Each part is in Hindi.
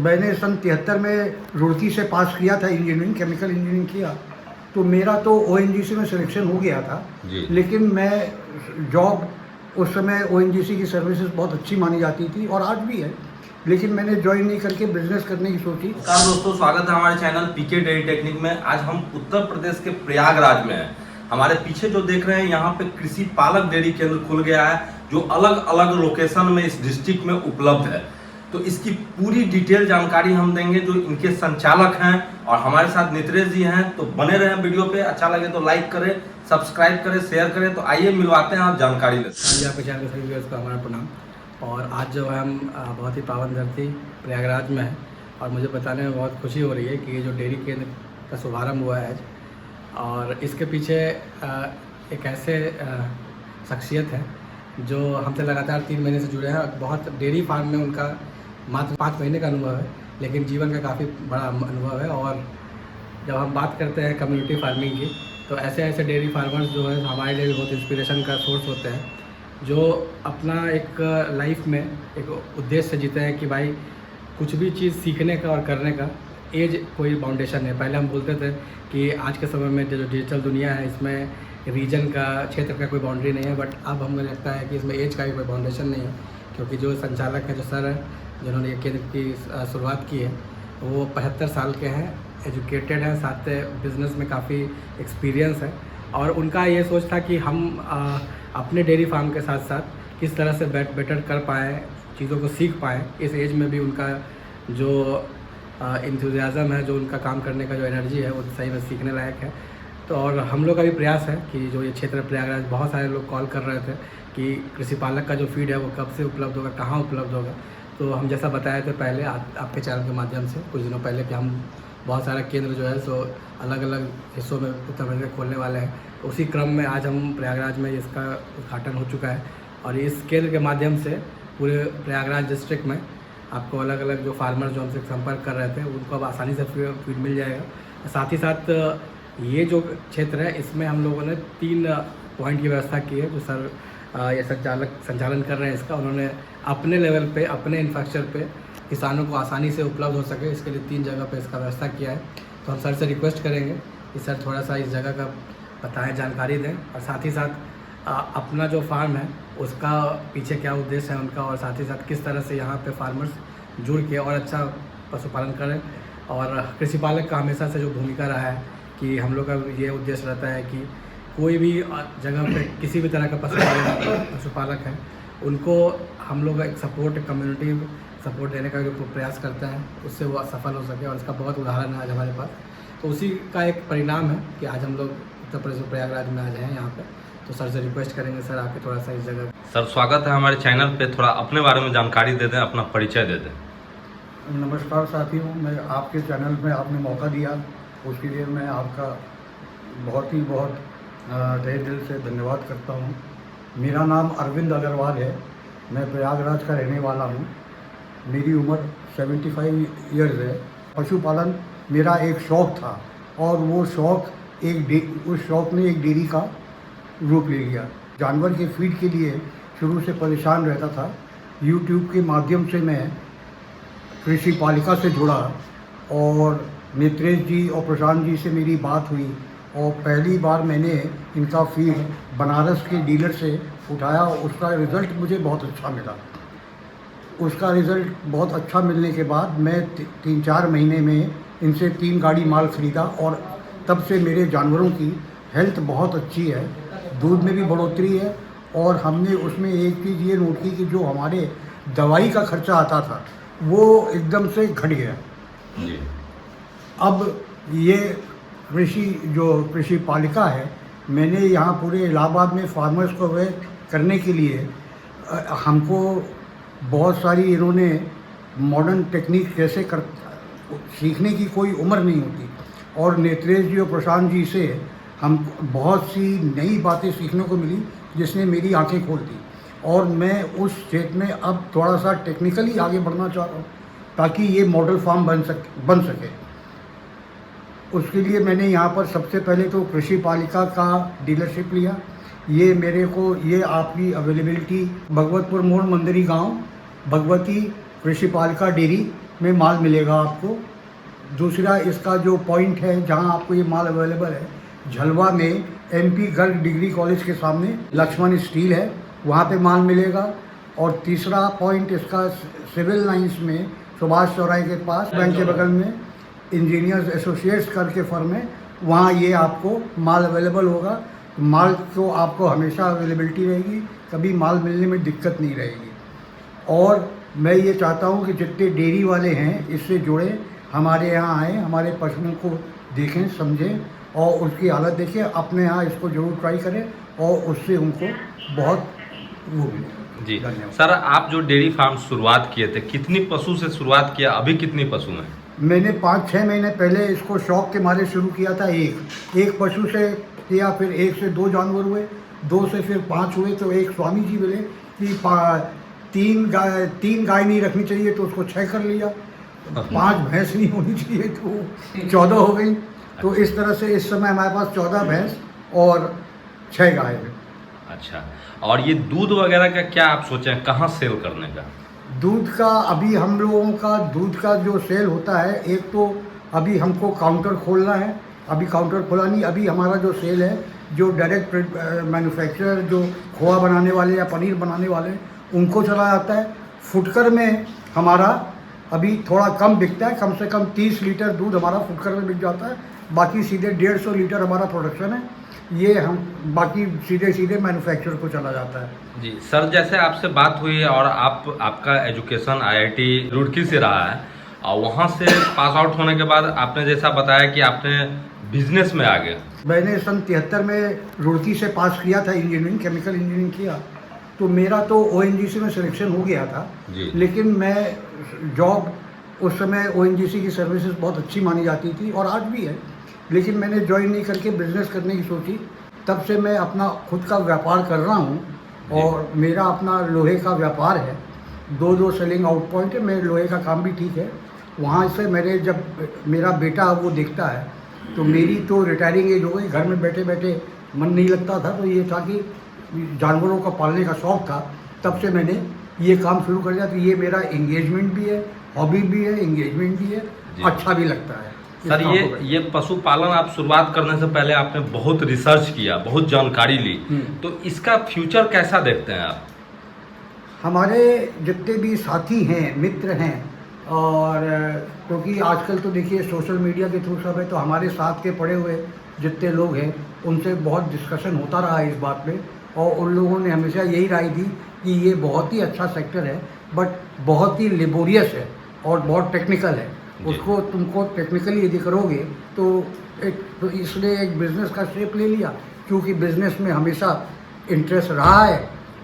मैंने सन 73 में रुड़की से पास किया था इंजीनियरिंग, केमिकल इंजीनियरिंग किया। तो मेरा तो ओएनजीसी में सिलेक्शन हो गया था जी। लेकिन मैं जॉब उस समय ओएनजीसी की सर्विसेज बहुत अच्छी मानी जाती थी और आज भी है, लेकिन मैंने ज्वाइन नहीं करके बिजनेस करने की सोची। नमस्कार दोस्तों, स्वागत है हमारे चैनल पीके डेयरी टेक्निक में। आज हम उत्तर प्रदेश के प्रयागराज में हैं। हमारे पीछे जो देख रहे हैं यहाँ पे कृषि पालक डेयरी केंद्र खुल गया है, जो अलग अलग लोकेशन में इस डिस्ट्रिक्ट में उपलब्ध है। तो इसकी पूरी डिटेल जानकारी हम देंगे जो इनके संचालक हैं, और हमारे साथ नित्रेश जी हैं। तो बने रहें वीडियो पे, अच्छा लगे तो लाइक करें, सब्सक्राइब करें, शेयर करें। तो आइए मिलवाते हैं और जानकारी लेते हैं। जी, आपके चैनल के सभी व्यूअर्स को हमारा प्रणाम। और आज जो है हम बहुत ही पावन धरती प्रयागराज में है, और मुझे बताने में बहुत खुशी हो रही है कि ये जो डेयरी केंद्र का शुभारंभ हुआ है आज, और इसके पीछे एक ऐसे शख्सियत है जो हमसे लगातार 3 महीने से जुड़े हैं। बहुत डेयरी फार्म में उनका मात्र 5 महीने का अनुभव है, लेकिन जीवन का काफ़ी बड़ा अनुभव है। और जब हम बात करते हैं कम्युनिटी फार्मिंग की, तो ऐसे ऐसे डेयरी फार्मर्स जो है हमारे लिए भी बहुत इंस्पिरेशन का सोर्स होते हैं, जो अपना एक लाइफ में एक उद्देश्य जीते हैं कि भाई कुछ भी चीज़ सीखने का और करने का एज कोई बाउंडेशन है। पहले हम बोलते थे कि आज के समय में जो डिजिटल दुनिया है, इसमें रीजन का, क्षेत्र का कोई बाउंड्री नहीं है, बट अब हमें लगता है कि इसमें एज का भी कोई बाउंडेशन नहीं है, क्योंकि जो संचालक है, जो सर है, जिन्होंने ये केंद्र की शुरुआत की है, वो 75 साल के हैं, एजुकेटेड हैं, साथ बिज़नेस में काफ़ी एक्सपीरियंस है। और उनका ये सोच था कि हम अपने डेयरी फार्म के साथ साथ किस तरह से बेटर कर पाएँ, चीज़ों को सीख पाएँ। इस एज में भी उनका जो इंथुजियाज़म है, जो उनका काम करने का जो एनर्जी है, वो सही में सीखने लायक है। तो और हम लोग का भी प्रयास है कि जो ये क्षेत्र प्रयागराज, बहुत सारे लोग कॉल कर रहे थे कि कृषि पालक का जो फीड है वो कब से उपलब्ध होगा, कहाँ उपलब्ध होगा। तो हम जैसा बताए थे पहले आपके चैनल के माध्यम से कुछ दिनों पहले कि हम बहुत सारा केंद्र जो है सो अलग अलग हिस्सों में उत्तर प्रदेश में खोलने वाले हैं। तो उसी क्रम में आज हम प्रयागराज में इसका उद्घाटन हो चुका है, और इस केंद्र के माध्यम से पूरे प्रयागराज डिस्ट्रिक्ट में आपको अलग अलग जो फार्मर जो हमसे संपर्क कर रहे थे, उनको अब आसानी से फीड मिल जाएगा। साथ ही साथ ये जो क्षेत्र है, इसमें हम लोगों ने 3 पॉइंट की व्यवस्था की है, जो सर ये संचालन कर रहे हैं इसका। उन्होंने अपने लेवल पे, अपने इंफ्रास्ट्रक्चर पे किसानों को आसानी से उपलब्ध हो सके, इसके लिए 3 जगह पे इसका व्यवस्था किया है। तो हम सर से रिक्वेस्ट करेंगे कि सर थोड़ा सा इस जगह का बताएं, जानकारी दें, और साथ ही साथ अपना जो फार्म है उसका पीछे क्या उद्देश्य है उनका, और साथ ही साथ किस तरह से यहाँ पे फार्मर्स जुड़ के और अच्छा पशुपालन करें। और कृषि पालक का हमेशा से जो भूमिका रहा है कि हम लोग का ये उद्देश्य रहता है कि कोई भी जगह पे किसी भी तरह का पशुपालक है, उनको हम लोग एक सपोर्ट, कम्युनिटी सपोर्ट देने का जो प्रयास करते हैं, उससे वो सफल हो सके। और इसका बहुत उदाहरण है आज हमारे पास। तो उसी का एक परिणाम है कि आज हम लोग उत्तर प्रदेश प्रयागराज में आज हैं यहाँ पे। तो सर से रिक्वेस्ट करेंगे, सर आके थोड़ा सा इस जगह। सर स्वागत है हमारे चैनल पे, थोड़ा अपने बारे में जानकारी दे दें, अपना परिचय दे दें। नमस्कार साथियों, मैं आपके चैनल में आपने मौका दिया, उसके लिए मैं आपका बहुत तहे दिल से धन्यवाद करता हूँ। मेरा नाम अरविंद अग्रवाल है, मैं प्रयागराज का रहने वाला हूँ। मेरी उम्र 75 ईयर्स है। पशुपालन मेरा एक शौक़ था, और वो शौक़ उस शौक़ ने एक डेयरी का रूप ले लिया। जानवर के फीड के लिए शुरू से परेशान रहता था। यूट्यूब के माध्यम से मैं कृषि पालिका से जुड़ा, और नित्रेश जी और प्रशांत जी से मेरी बात हुई, और पहली बार मैंने इनका फीड बनारस के डीलर से उठाया। उसका रिज़ल्ट मुझे बहुत अच्छा मिला। उसका रिज़ल्ट बहुत अच्छा मिलने के बाद मैं 3-4 महीने में इनसे 3 गाड़ी माल ख़रीदा, और तब से मेरे जानवरों की हेल्थ बहुत अच्छी है, दूध में भी बढ़ोतरी है। और हमने उसमें एक चीज़ ये नोट की कि जो हमारे दवाई का खर्चा आता था वो एकदम से घट गया जी। अब ये कृषि पालिका है, मैंने यहाँ पूरे इलाहाबाद में फार्मर्स को अवेयर करने के लिए हमको बहुत सारी, इन्होंने मॉडर्न टेक्निक कैसे सीखने की कोई उम्र नहीं होती, और नेत्रेश जी और प्रशांत जी से हम बहुत सी नई बातें सीखने को मिली, जिसने मेरी आंखें खोल दी। और मैं उस क्षेत्र में अब थोड़ा सा टेक्निकली आगे बढ़ना चाह रहा हूँ, ताकि ये मॉडल फार्म बन सके। उसके लिए मैंने यहाँ पर सबसे पहले तो कृषि पालिका का डीलरशिप लिया। ये मेरे को, ये आपकी अवेलेबिलिटी भगवतपुर मोड़, मंदिरी गांव, भगवती कृषि पालिका डेयरी, में माल मिलेगा आपको। दूसरा इसका जो पॉइंट है जहां आपको ये माल अवेलेबल है, झलवा में MP गर्ग डिग्री कॉलेज के सामने लक्ष्मण स्टील है, वहाँ पे माल मिलेगा। और तीसरा पॉइंट इसका सिविल लाइंस में सुभाष चौराहे के पास बैंक के बगल में इंजीनियर्स एसोसिएट्स करके फर्म है, वहाँ ये आपको माल अवेलेबल होगा। माल तो आपको हमेशा अवेलेबिलिटी रहेगी, कभी माल मिलने में दिक्कत नहीं रहेगी। और मैं ये चाहता हूँ कि जितने डेयरी वाले हैं इससे जुड़े, हमारे यहाँ आएँ, हमारे पशुओं को देखें, समझें और उसकी हालत देखें, अपने यहाँ इसको जरूर ट्राई करें और उससे उनको बहुत वो मिले। जी धन्यवाद। सर, आप जो डेयरी फार्म शुरुआत किए थे, कितनी पशु से शुरुआत किया, अभी कितनी पशु हैं? मैंने 5-6 महीने पहले इसको शौक के मारे शुरू किया था। एक पशु से किया, फिर 1 से 2 जानवर हुए, 2 से फिर 5 हुए। तो एक स्वामी जी बोले कि 3 गाय नहीं रखनी चाहिए, तो उसको 6 कर लिया। 5 भैंस नहीं होनी चाहिए तो 14 हो गई। तो इस तरह से इस समय हमारे पास 14 भैंस और 6 गाय है। अच्छा, और ये दूध वगैरह का क्या आप सोचें, कहाँ सेल करने का? दूध का अभी हम लोगों का दूध का जो सेल होता है, एक तो अभी हमको काउंटर खोलना है, अभी काउंटर खोला नहीं। अभी हमारा जो सेल है, जो डायरेक्ट मैन्युफैक्चरर जो खोआ बनाने वाले या पनीर बनाने वाले उनको चला जाता है। फुटकर में हमारा अभी थोड़ा कम बिकता है, कम से कम 30 लीटर दूध हमारा फुटकर में बिक जाता है। बाकी सीधे 150 लीटर हमारा प्रोडक्शन है, ये हम बाकी सीधे मैन्युफैक्चरर को चला जाता है। जी सर, जैसे आपसे बात हुई और आपका एजुकेशन IIT रुड़की से रहा है और वहाँ से पास आउट होने के बाद आपने जैसा बताया कि आपने बिजनेस में आ गए। मैंने सन 73 में रुड़की से पास किया था, इंजीनियरिंग, केमिकल इंजीनियरिंग किया। तो मेरा तो ONGC में सिलेक्शन हो गया था जी। लेकिन मैं जॉब उस समय ONGC की सर्विसेज बहुत अच्छी मानी जाती थी और आज भी है, लेकिन मैंने ज्वाइन नहीं करके बिजनेस करने की सोची। तब से मैं अपना खुद का व्यापार कर रहा हूँ और मेरा अपना लोहे का व्यापार है। 2 सेलिंग आउट पॉइंट है, मेरे लोहे का काम भी ठीक है। वहाँ से मेरे जब मेरा बेटा वो देखता है, तो मेरी तो रिटायरिंग एज हो गई, घर में बैठे बैठे मन नहीं लगता था। तो ये था कि जानवरों का पालने का शौक़ था, तब से मैंने ये काम शुरू कर दिया। तो ये मेरा एंगेजमेंट भी है, हॉबी भी है, एंगेजमेंट भी है, अच्छा भी लगता है। सर, ये पशुपालन आप शुरुआत करने से पहले आपने बहुत रिसर्च किया, बहुत जानकारी ली, तो इसका फ्यूचर कैसा देखते हैं आप? हमारे जितने भी साथी हैं, मित्र हैं, और क्योंकि आजकल तो देखिए सोशल मीडिया के थ्रू सब है, तो हमारे साथ के पड़े हुए जितने लोग हैं उनसे बहुत डिस्कशन होता रहा है इस बात पे, और उन लोगों ने हमेशा यही राय दी कि ये बहुत ही अच्छा सेक्टर है, बट बहुत ही लेबोरियस है और बहुत टेक्निकल है। उसको तुमको टेक्निकली यदि करोगे तो इसने एक बिज़नेस का शेप ले लिया, क्योंकि बिज़नेस में हमेशा इंटरेस्ट रहा है,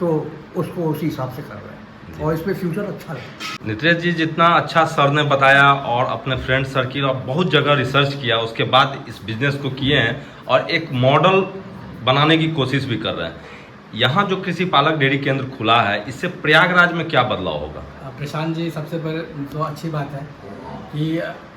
तो उसको उसी हिसाब से कर रहे हैं और इसमें फ्यूचर अच्छा है। नितेश जी, जितना अच्छा सर ने बताया और अपने फ्रेंड सर्किल और बहुत जगह रिसर्च किया, उसके बाद इस बिज़नेस को किए हैं और एक मॉडल बनाने की कोशिश भी कर रहे हैं। यहाँ जो कृषि पालक डेयरी केंद्र खुला है, इससे प्रयागराज में क्या बदलाव होगा? प्रशांत जी, सबसे पहले तो अच्छी बात है कि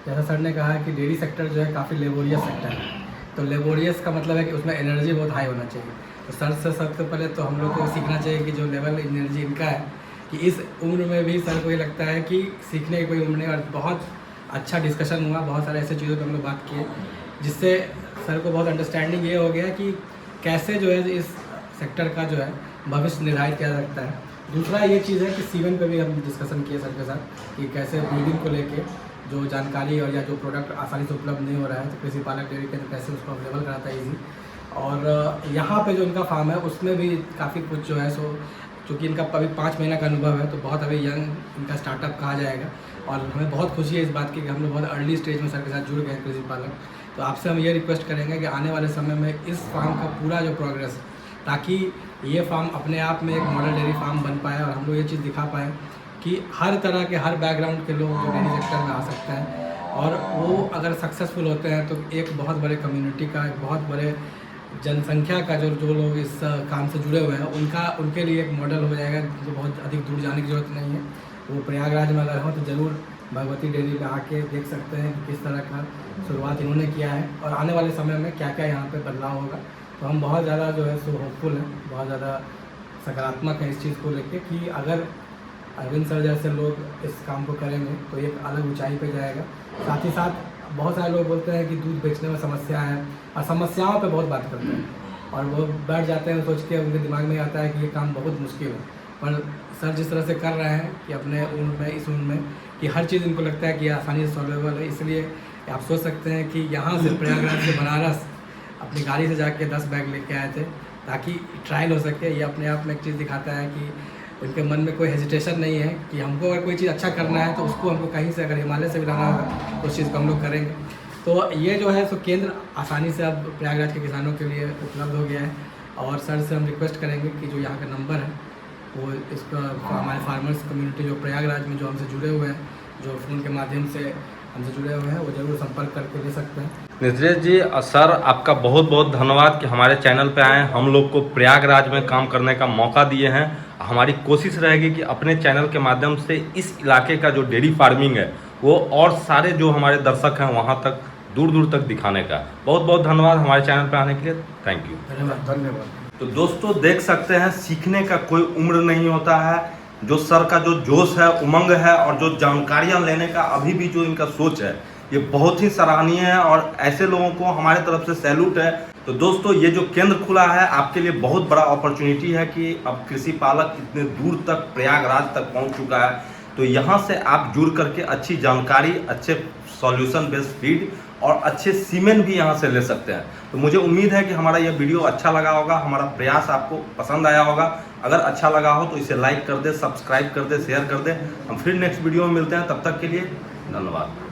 जैसा सर ने कहा कि डेयरी सेक्टर जो है काफ़ी लेबोरियस सेक्टर है। तो लेबोरियस का मतलब है कि उसमें एनर्जी बहुत हाई होना चाहिए। तो सर से सबसे पहले तो हम लोग को सीखना चाहिए कि जो लेवल एनर्जी इनका है, कि इस उम्र में भी सर को ये लगता है कि सीखने की कोई उम्र नहीं। और बहुत अच्छा डिस्कशन हुआ, बहुत सारे ऐसे चीज़ों पर हम लोग बात किए, जिससे सर को बहुत अंडरस्टैंडिंग ये हो गया कि कैसे जो है इस सेक्टर का जो है भविष्य निर्धारित किया जा सकता है। दूसरा ये चीज़ है कि सीवन पे भी हम डिस्कशन किए सर के साथ कि कैसे ब्रीडिंग को लेके जो जानकारी और या जो प्रोडक्ट आसानी से उपलब्ध नहीं हो रहा है, तो कृषि पालक डेयरी केंद्र कैसे उसको अवेलेबल कराता है ईजी। और यहाँ पे जो इनका फार्म है उसमें भी काफ़ी कुछ जो है सो, चूँकि इनका अभी 5 महीना का अनुभव है, तो बहुत अभी यंग इनका स्टार्टअप कहा जाएगा। और हमें बहुत खुशी है इस बात की कि हम लोग बहुत अर्ली स्टेज में सर के साथ जुड़ गए हैं कृषि पालक। तो आपसे हम ये रिक्वेस्ट करेंगे कि आने वाले समय में इस फार्म का पूरा जो प्रोग्रेस, ताकि ये फार्म अपने आप में एक मॉडल डेयरी फार्म बन पाए और हम लोग ये चीज़ दिखा पाएँ कि हर तरह के, हर बैकग्राउंड के लोग जो डेयरी सेक्टर में आ सकते हैं, और वो अगर सक्सेसफुल होते हैं तो एक बहुत बड़े कम्युनिटी का, एक बहुत बड़े जनसंख्या का जो लोग इस काम से जुड़े हुए हैं उनके लिए एक मॉडल हो जाएगा। जो बहुत अधिक दूर जाने की ज़रूरत नहीं है। वो प्रयागराज में अगर हो तो ज़रूर भगवती डेयरी में आके देख सकते हैं कि किस तरह का शुरुआत इन्होंने किया है और आने वाले समय में क्या क्या यहाँ पे बदलाव होगा। तो हम बहुत ज़्यादा जो है सो होपफुल हैं, बहुत ज़्यादा सकारात्मक है इस चीज़ को लेके कि अगर अरविंद सर जैसे लोग इस काम को करेंगे तो एक अलग ऊंचाई पे जाएगा। साथ ही साथ बहुत सारे लोग बोलते हैं कि दूध बेचने में समस्या है और समस्याओं पे बहुत बात करते हैं और वो बैठ जाते हैं सोच के, उनके दिमाग में आता है कि ये काम बहुत मुश्किल है। पर सर जिस तरह से कर रहे हैं कि अपने उम्र में, इस उम्र में, कि हर चीज़ इनको लगता है कि आसानी से सॉल्वेबल है। इसलिए आप सोच सकते हैं कि यहाँ से प्रयागराज से बनारस अपनी गाड़ी से जाके 10 बैग लेके आए थे ताकि ट्रायल हो सके। ये अपने आप में एक चीज़ दिखाता है कि उनके मन में कोई हेजिटेशन नहीं है कि हमको अगर कोई चीज़ अच्छा करना है तो उसको हमको कहीं से, अगर हिमालय से भी लाना होगा तो उस चीज़ को हम लोग करेंगे। तो ये जो है सो केंद्र आसानी से अब प्रयागराज के किसानों के लिए उपलब्ध हो गया है और सर से हम रिक्वेस्ट करेंगे कि जो यहाँ का नंबर है वो इसका हमारे फार्मर्स कम्युनिटी जो प्रयागराज में जो हमसे जुड़े हुए हैं, जो फ़ोन के माध्यम से हमसे जुड़े हुए हैं, वो ज़रूर संपर्क करके ले सकते हैं। नित्रेश जी, सर आपका बहुत बहुत धन्यवाद कि हमारे चैनल पे आए, हम लोग को प्रयागराज में काम करने का मौका दिए हैं। हमारी कोशिश रहेगी कि अपने चैनल के माध्यम से इस इलाके का जो डेयरी फार्मिंग है वो और सारे जो हमारे दर्शक हैं वहाँ तक, दूर दूर तक दिखाने का। बहुत बहुत धन्यवाद हमारे चैनल पर आने के लिए। Thank you. धन्यवाद। तो दोस्तों देख सकते हैं, सीखने का कोई उम्र नहीं होता है। जो सर का जो जोश है, उमंग है और जो जानकारियाँ लेने का अभी भी जो इनका सोच है, ये बहुत ही सराहनीय है और ऐसे लोगों को हमारे तरफ से सैल्यूट है। तो दोस्तों ये जो केंद्र खुला है आपके लिए बहुत बड़ा अपॉर्चुनिटी है कि अब कृषि पालक इतने दूर तक, प्रयागराज तक पहुंच चुका है। तो यहाँ से आप जुड़ करके अच्छी जानकारी, अच्छे सॉल्यूशन बेस्ड फीड और अच्छे सीमेंट भी यहाँ से ले सकते हैं। तो मुझे उम्मीद है कि हमारा यह वीडियो अच्छा लगा होगा, हमारा प्रयास आपको पसंद आया होगा। अगर अच्छा लगा हो तो इसे लाइक कर दे, सब्सक्राइब कर दे, शेयर कर दे। हम फिर नेक्स्ट वीडियो में मिलते हैं, तब तक के लिए धन्यवाद।